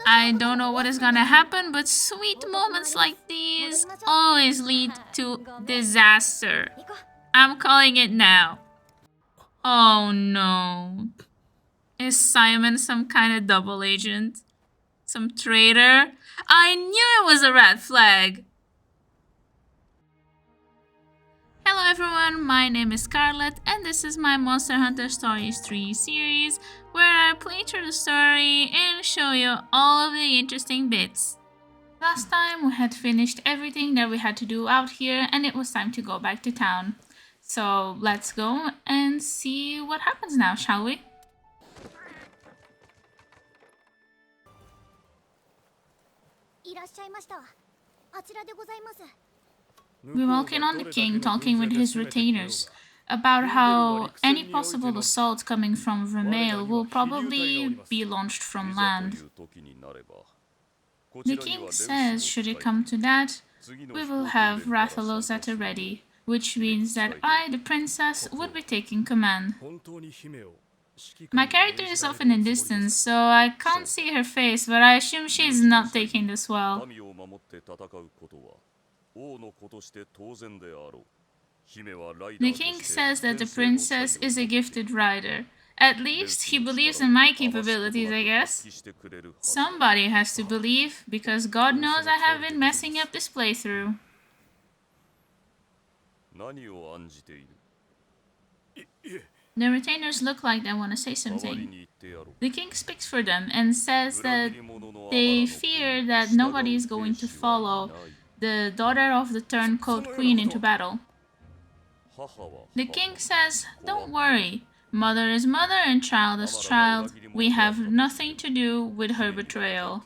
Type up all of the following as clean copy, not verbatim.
I don't know what is gonna happen, but sweet moments like these always lead to disaster. I'm calling it now. Oh no. Is Simon some kind of double agent? Some traitor? I knew it was a red flag! Hello everyone, my name is Scarlett and this is my Monster Hunter Stories 3 series where I play through the story and show you all of the interesting bits. Last time we had finished everything that we had to do out here and it was time to go back to town. So let's go and see what happens now, shall we? We walk in on the king talking with his retainers about how any possible assault coming from Vermeil will probably be launched from land. The king says, should it come to that, we will have Rathalos at the ready, which means that I, the princess, would be taking command. My character is off in the distance, so I can't see her face, but I assume she's not taking this well. The king says that the princess is a gifted rider. At least he believes in my capabilities, I guess. Somebody has to believe, because God knows I have been messing up this playthrough. The retainers look like they want to say something. The king speaks for them and says that they fear that nobody is going to follow the daughter of the turncoat queen into battle. The king says, don't worry, mother is mother and child is child. We have nothing to do with her betrayal.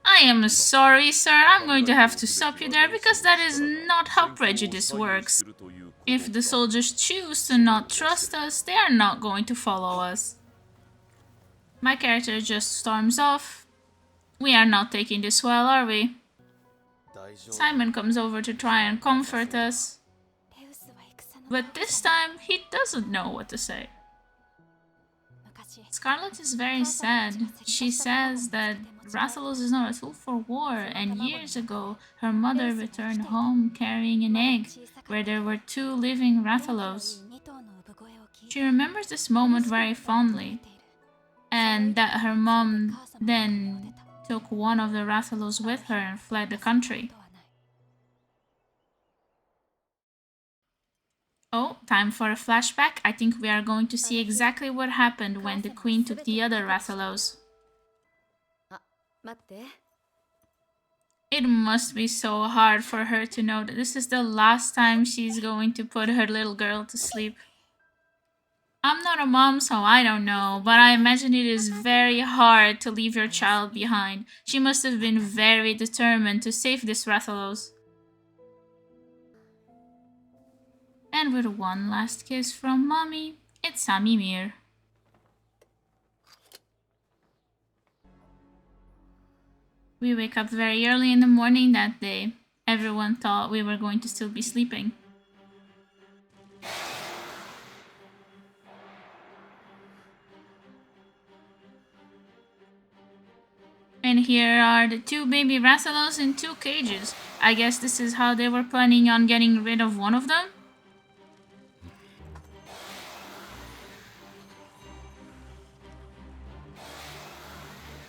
I am sorry, sir, I'm going to have to stop you there because that is not how prejudice works. If the soldiers choose to not trust us, they are not going to follow us. My character just storms off. We are not taking this well, are we? Simon comes over to try and comfort us. But this time, he doesn't know what to say. Scarlett is very sad. She says that Rathalos is not a tool for war, and years ago, her mother returned home carrying an egg where there were 2 living Rathalos. She remembers this moment very fondly, and that her mom then took one of the Rathalos with her and fled the country. Oh, time for a flashback. I think we are going to see exactly what happened when the queen took the other Rathalos. It must be so hard for her to know that this is the last time she's going to put her little girl to sleep. I'm not a mom, so I don't know, but I imagine it is very hard to leave your child behind. She must have been very determined to save this Rathalos. And with one last kiss from mommy, it's Samimir. We wake up very early in the morning that day. Everyone thought we were going to still be sleeping. And here are the 2 baby Rathalos in 2 cages. I guess this is how they were planning on getting rid of one of them?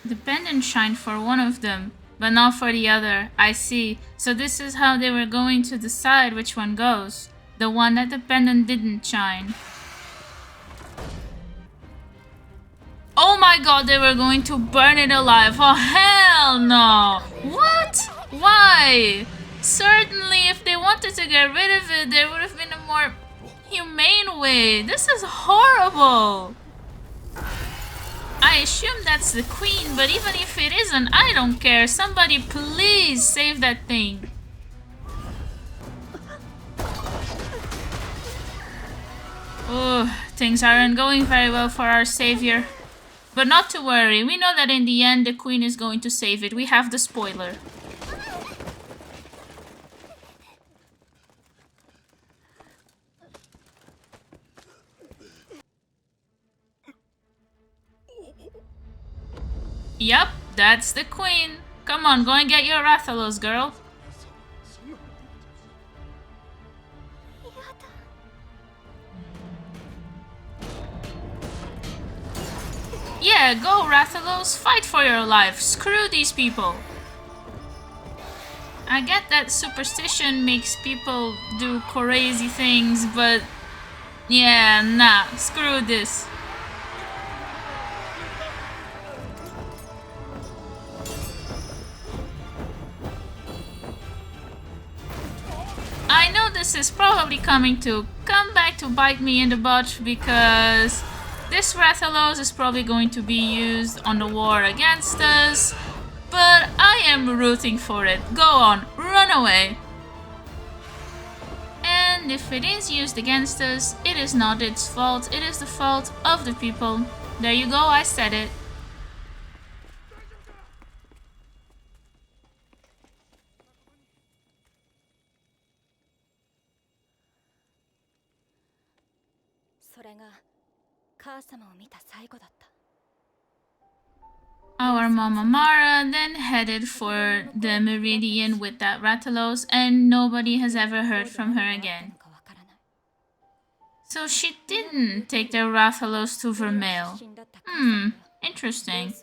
The pendant shined for one of them, but not for the other. I see. So this is how they were going to decide which one goes. The one that the pendant didn't shine. Oh my god, they were going to burn it alive. Oh hell no! What? Why? Certainly if they wanted to get rid of it, there would have been a more humane way. This is horrible! I assume that's the queen, but even if it isn't, I don't care. Somebody please save that thing. Oh, things aren't going very well for our savior. But not to worry, we know that in the end the queen is going to save it. We have the spoiler. Yup, that's the queen. Come on, go and get your Rathalos, girl. Yeah, go Rathalos, fight for your life. Screw these people. I get that superstition makes people do crazy things, but yeah, nah, screw this. I know this is probably coming to come back to bite me in the butt because this Rathalos is probably going to be used on the war against us, but I am rooting for it. Go on, run away. And if it is used against us, it is not its fault, it is the fault of the people. There you go, I said it. Our Mama Mara then headed for the Meridian with that Rathalos, and nobody has ever heard from her again. So she didn't take the Rathalos to Vermeil. Interesting.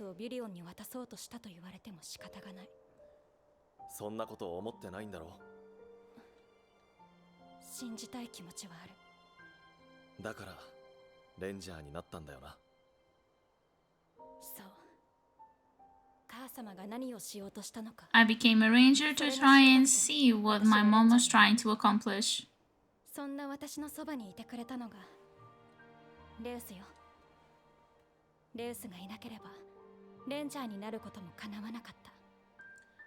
I became a ranger to try and see what my mom was trying to accomplish.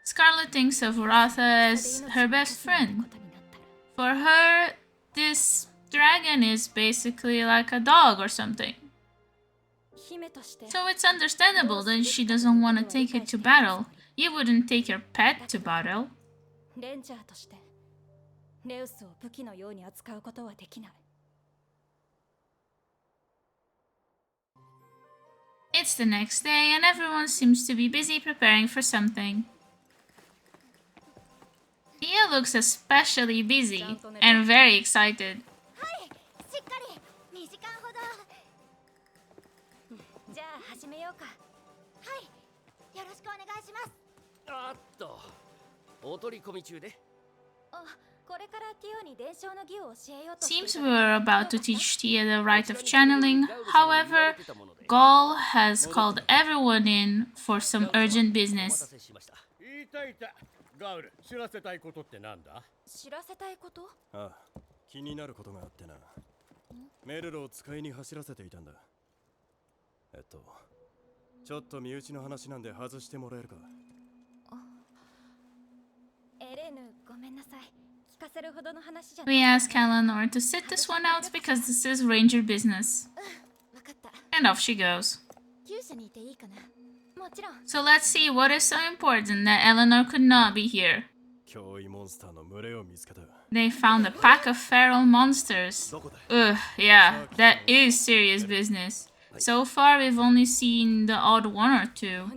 Scarlet thinks of Ratha as her best friend. For her, this dragon is basically like a dog or something. So it's understandable that she doesn't want to take it to battle. You wouldn't take your pet to battle. It's the next day and everyone seems to be busy preparing for something. Tia looks especially busy and very excited. Seems we were about to teach Tia the rite of channeling. However, Gaul has called everyone in for some urgent business. We ask Eleanor to sit this one out because this is ranger business. And off she goes. So let's see what is so important that Eleanor could not be here. They found a pack of feral monsters. Ugh, yeah, that is serious business. So far we've only seen the odd one or two.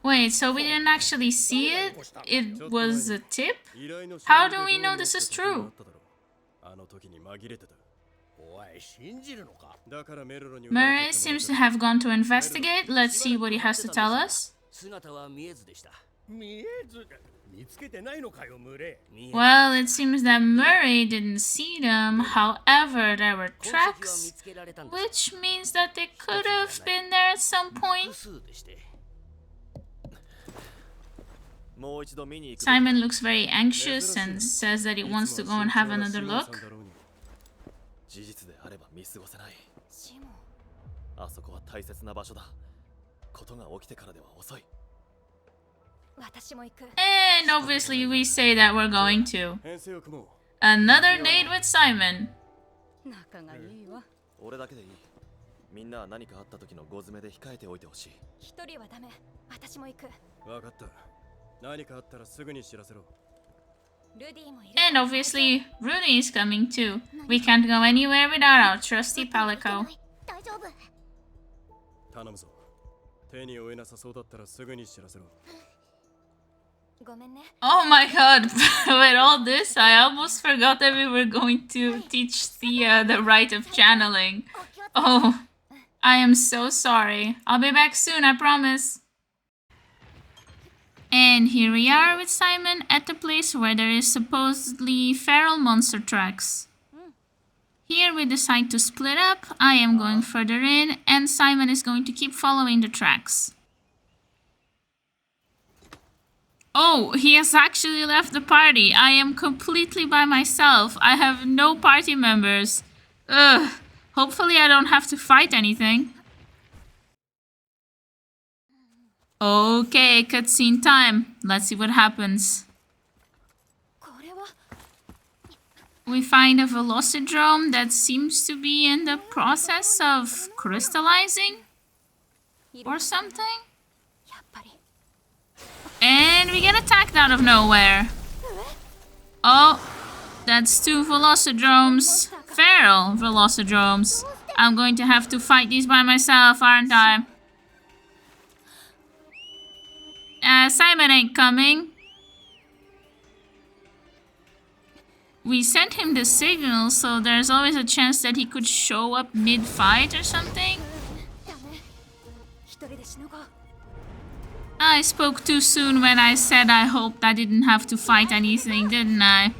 Wait, so we didn't actually see it? It was a tip? How do we know this is true? Murray seems to have gone to investigate. Let's see what he has to tell us. Well, it seems that Murray didn't see them. However, there were tracks, which means that they could have been there at some point. Simon looks very anxious and says that he wants to go and have another look. And obviously we say that we're going to. Another date with Simon. And obviously Rudy is coming too. We can't go anywhere without our trusty Palico. Oh my god, with all this, I almost forgot that we were going to teach Thea the right of channeling. Oh, I am so sorry. I'll be back soon, I promise. And here we are with Simon at the place where there is supposedly feral monster tracks. Here we decide to split up. I am going further in and Simon is going to keep following the tracks. Oh, he has actually left the party. I am completely by myself. I have no party members. Ugh. Hopefully I don't have to fight anything. Okay, cutscene time. Let's see what happens. We find a velocidrome that seems to be in the process of crystallizing or something. And we get attacked out of nowhere. Oh, that's 2 velocidromes. Feral velocidromes. I'm going to have to fight these by myself, aren't I? Simon ain't coming. We sent him the signal, so there's always a chance that he could show up mid-fight or something. I spoke too soon when I said I hoped I didn't have to fight anything, didn't I?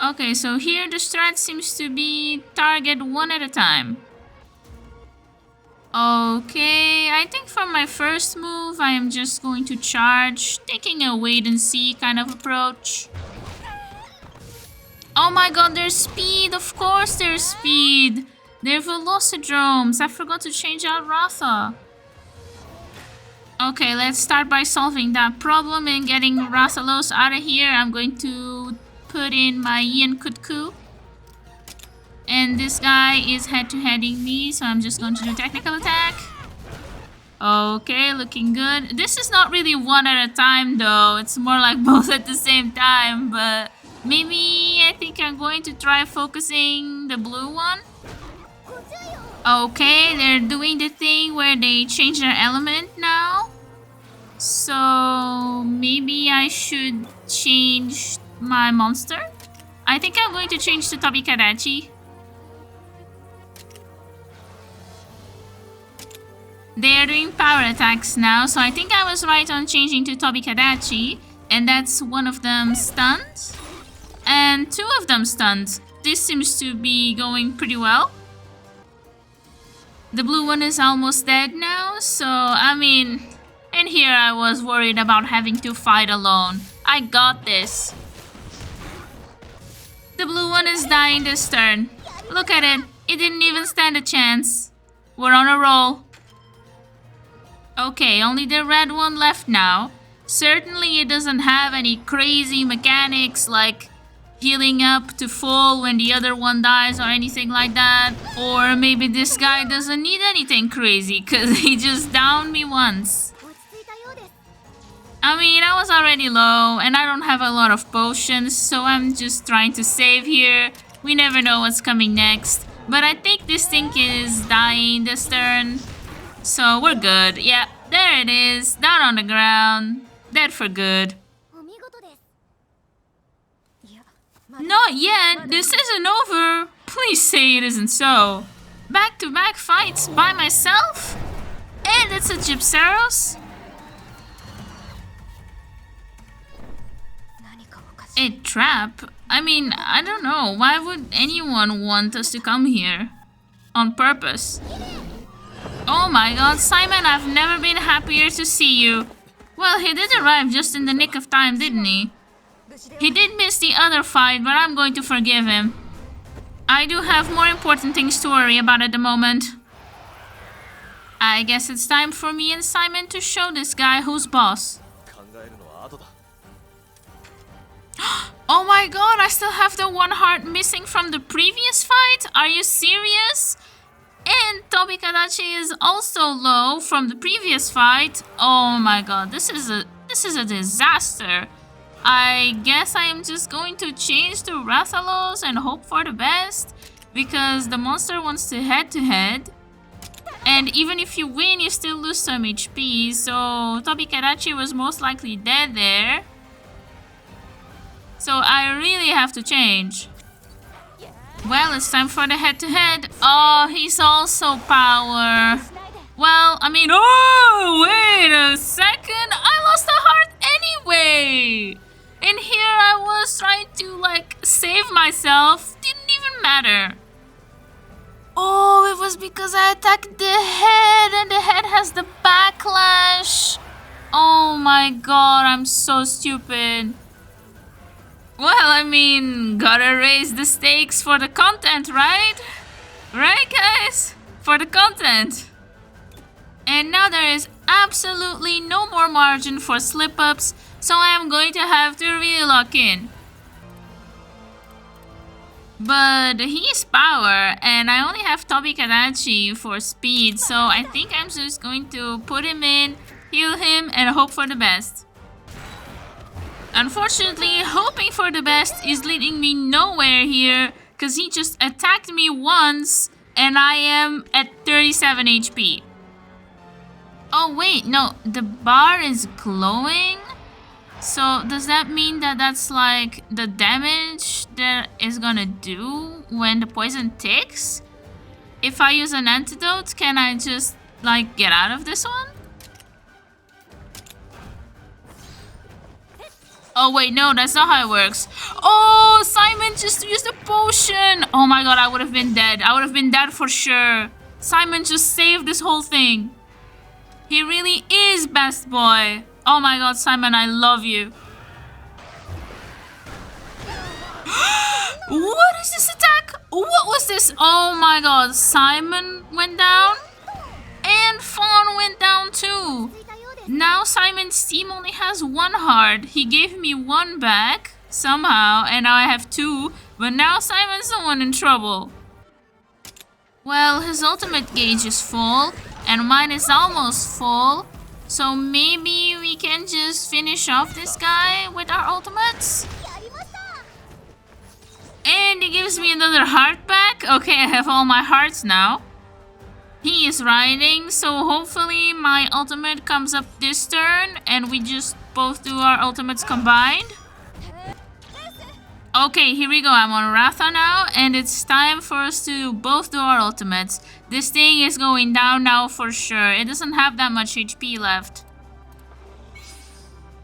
Okay, so here the strat seems to be target 1 at a time. Okay, I think for my first move I am just going to charge, taking a wait and see kind of approach. Oh my god, there's speed! Of course there's speed! They're velocidromes. I forgot to change out Ratha. Okay, let's start by solving that problem and getting Rathalos out of here. I'm going to put in my Ian Kutku. And this guy is head-to-heading me, so I'm just going to do technical attack. Okay, looking good. This is not really 1 at a time though. It's more like both at the same time, but maybe I think I'm going to try focusing the blue one. Okay, they're doing the thing where they change their element now. So maybe I should change my monster. I think I'm going to change to Tobikadachi. They are doing power attacks now, so I think I was right on changing to Tobikadachi. And that's 1 of them stunned. And 2 of them stunned. This seems to be going pretty well. The blue one is almost dead now, so I mean... And here I was worried about having to fight alone. I got this. The blue one is dying this turn. Look at it. It didn't even stand a chance. We're on a roll. Okay, only the red one left now. Certainly it doesn't have any crazy mechanics like healing up to full when the other one dies or anything like that. Or maybe this guy doesn't need anything crazy because he just downed me once. I mean, I was already low and I don't have a lot of potions, so I'm just trying to save here. We never know what's coming next. But I think this thing is dying this turn. So we're good. Yeah, there it is. Down on the ground. Dead for good. Not yet. This isn't over. Please say it isn't so. Back-to-back fights by myself? And it's a Gypsaros? A trap? I mean, I don't know. Why would anyone want us to come here? On purpose. Oh my god, Simon, I've never been happier to see you. Well, he did arrive just in the nick of time, didn't he? He did miss the other fight, but I'm going to forgive him. I do have more important things to worry about at the moment. I guess it's time for me and Simon to show this guy who's boss. Oh my god, I still have the 1 heart missing from the previous fight? Are you serious? And Tobikadachi is also low from the previous fight. Oh my god, this is a This is a disaster. I guess I am just going to change to Rathalos and hope for the best, because the monster wants to head. And even if you win, you still lose some HP, so Tobikarachi was most likely dead there. So I really have to change. Well, it's time for the head-to-head. Oh, he's also power. Well, I mean, oh, wait a second. I lost a heart anyway. And here I was trying to, like, save myself. Didn't even matter. Oh, it was because I attacked the head and the head has the backlash. Oh my god, I'm so stupid. Well, I mean, gotta raise the stakes for the content, right? Right, guys? For the content. And now there is absolutely no more margin for slip-ups, so I am going to have to really lock in. But he's power, and I only have Tobikadachi for speed, so I think I'm just going to put him in, heal him, and hope for the best. Unfortunately, hoping for the best is leading me nowhere here, because he just attacked me once, and I am at 37 HP. Oh wait, no, the bar is glowing? So does that mean that that's like the damage that is gonna do when the poison ticks? If I use an antidote, can I just like get out of this one? Oh wait, no, that's not how it works. Oh, Simon just used a potion. Oh my god, I would have been dead. I would have been dead for sure. Simon just saved this whole thing. He really is best boy. Oh my god, Simon, I love you. What is this attack? What was this? Oh my god, Simon went down. And Fawn went down too. Now Simon's team only has one heart. He gave me one back somehow, and now I have two. But now Simon's the one in trouble. Well, his ultimate gauge is full, and mine is almost full. So maybe we can just finish off this guy with our ultimates? And he gives me another heart back. Okay, I have all my hearts now. He is riding, so hopefully my ultimate comes up this turn and we just both do our ultimates combined. Okay, here we go. I'm on Ratha now, and it's time for us to both do our ultimates. This thing is going down now for sure. It doesn't have that much HP left.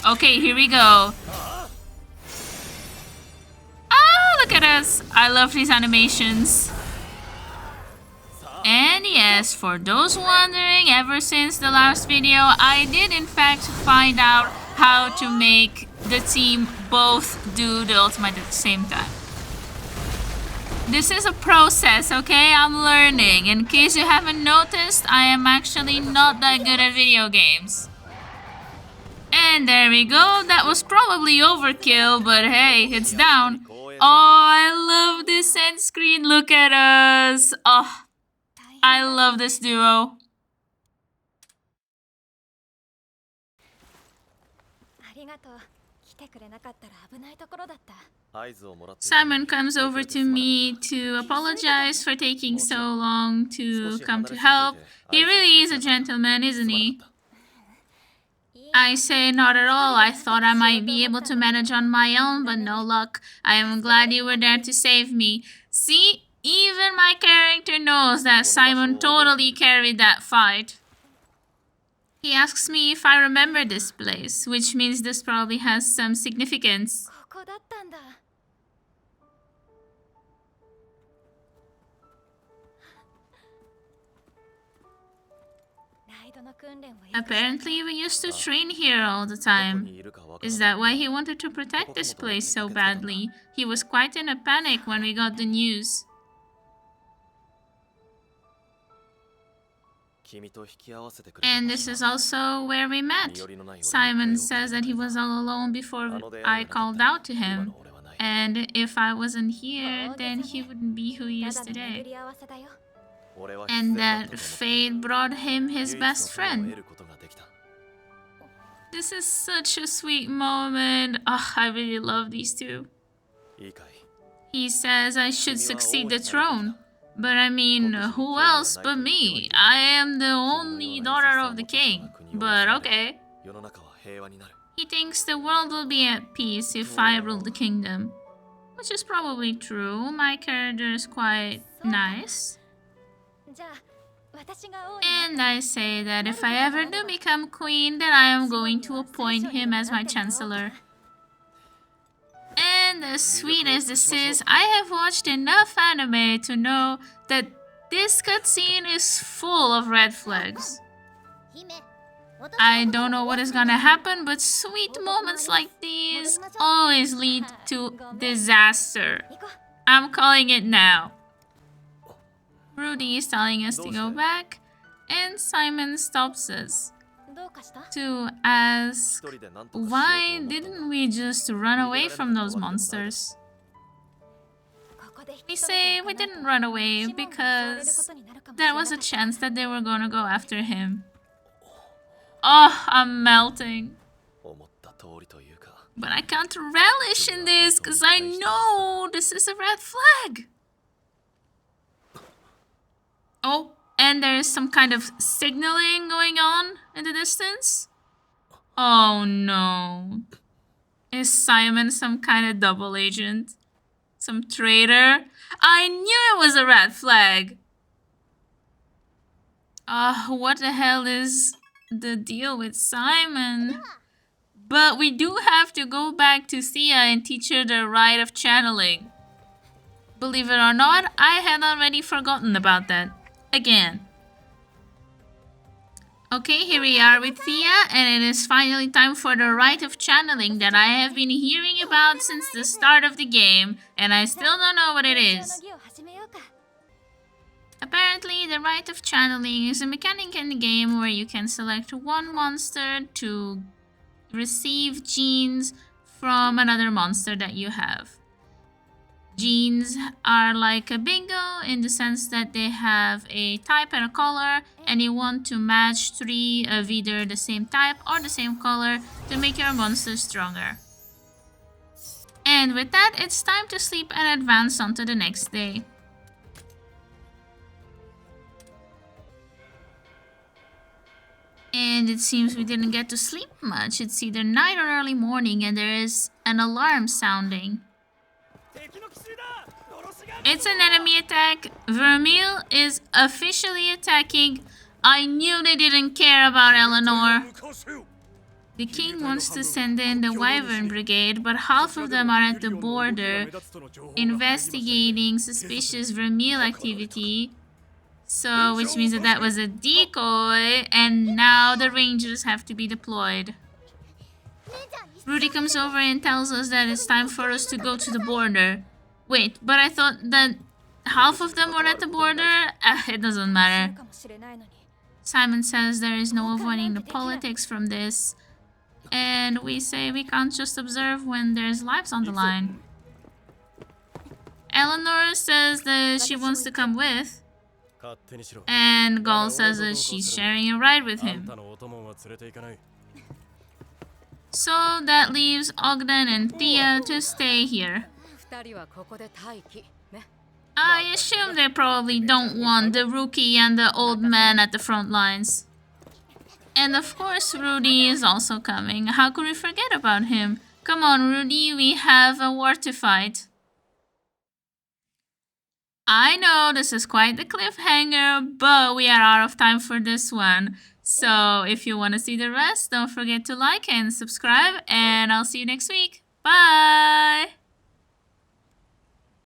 Okay, here we go. Ah, look at us. I love these animations. And yes, for those wondering, ever since the last video, I did in fact find out how to make the team both do the ultimate at the same time. This is a process, okay? I'm learning. In case you haven't noticed, I am actually not that good at video games. And there we go. That was probably overkill, but hey, it's down. Oh, I love this end screen. Look at us. Oh, I love this duo. Simon comes over to me to apologize for taking so long to come to help. He really is a gentleman, isn't he? I say not at all. I thought I might be able to manage on my own, but no luck. I am glad you were there to save me. See? Even my character knows that Simon totally carried that fight. He asks me if I remember this place, which means this probably has some significance. Apparently, we used to train here all the time. Is that why he wanted to protect this place so badly? He was quite in a panic when we got the news. And this is also where we met. Simon says that he was all alone before I called out to him. And if I wasn't here, then he wouldn't be who he is today. And that fate brought him his best friend. This is such a sweet moment. Oh, I really love these two. He says I should succeed the throne. But I mean, who else but me? I am the only daughter of the king. But okay. He thinks the world will be at peace if I rule the kingdom. Which is probably true. My character is quite nice. And I say that if I ever do become queen, then I am going to appoint him as my chancellor. And as sweet as this is, I have watched enough anime to know that this cutscene is full of red flags. I don't know what is gonna happen, but sweet moments like these always lead to disaster. I'm calling it now. Rudy is telling us to go back, and Simon stops us to ask, why didn't we just run away from those monsters? We say we didn't run away because there was a chance that they were gonna go after him. Oh, I'm melting. But I can't relish in this because I know this is a red flag. Oh, and there's some kind of signaling going on in the distance. Oh no. Is Simon some kind of double agent? Some traitor? I knew it was a red flag. What the hell is the deal with Simon? But we do have to go back to Thea and teach her the rite of channeling. Believe it or not, I had already forgotten about that. Again. Okay, here we are with Thea, and it is finally time for the rite of channeling that I have been hearing about since the start of the game, and I still don't know what it is. Apparently, the rite of channeling is a mechanic in the game where you can select one monster to receive genes from another monster that you have. Genes are like a bingo in the sense that they have a type and a color, and you want to match 3 of either the same type or the same color to make your monster stronger. And with that, it's time to sleep and advance on to the next day. And it seems we didn't get to sleep much. It's either night or early morning, and there is an alarm sounding. It's an enemy attack. Vermeil is officially attacking. I knew they didn't care about Eleanor. The king wants to send in the Wyvern Brigade, but half of them are at the border investigating suspicious Vermeil activity. So, which means that that was a decoy, and now the rangers have to be deployed. Rudy comes over and tells us that it's time for us to go to the border. Wait, but I thought that half of them were at the border? It doesn't matter. Simon says there is no avoiding the politics from this. And we say we can't just observe when there's lives on the line. Eleanor says that she wants to come with. And Gaul says that she's sharing a ride with him. So that leaves Ogden and Thea to stay here. I assume they probably don't want the rookie and the old man at the front lines. And of course Rudy is also coming. How could we forget about him? Come on Rudy, we have a war to fight. I know this is quite the cliffhanger, but we are out of time for this one. So if you want to see the rest, don't forget to like and subscribe, and I'll see you next week. Bye!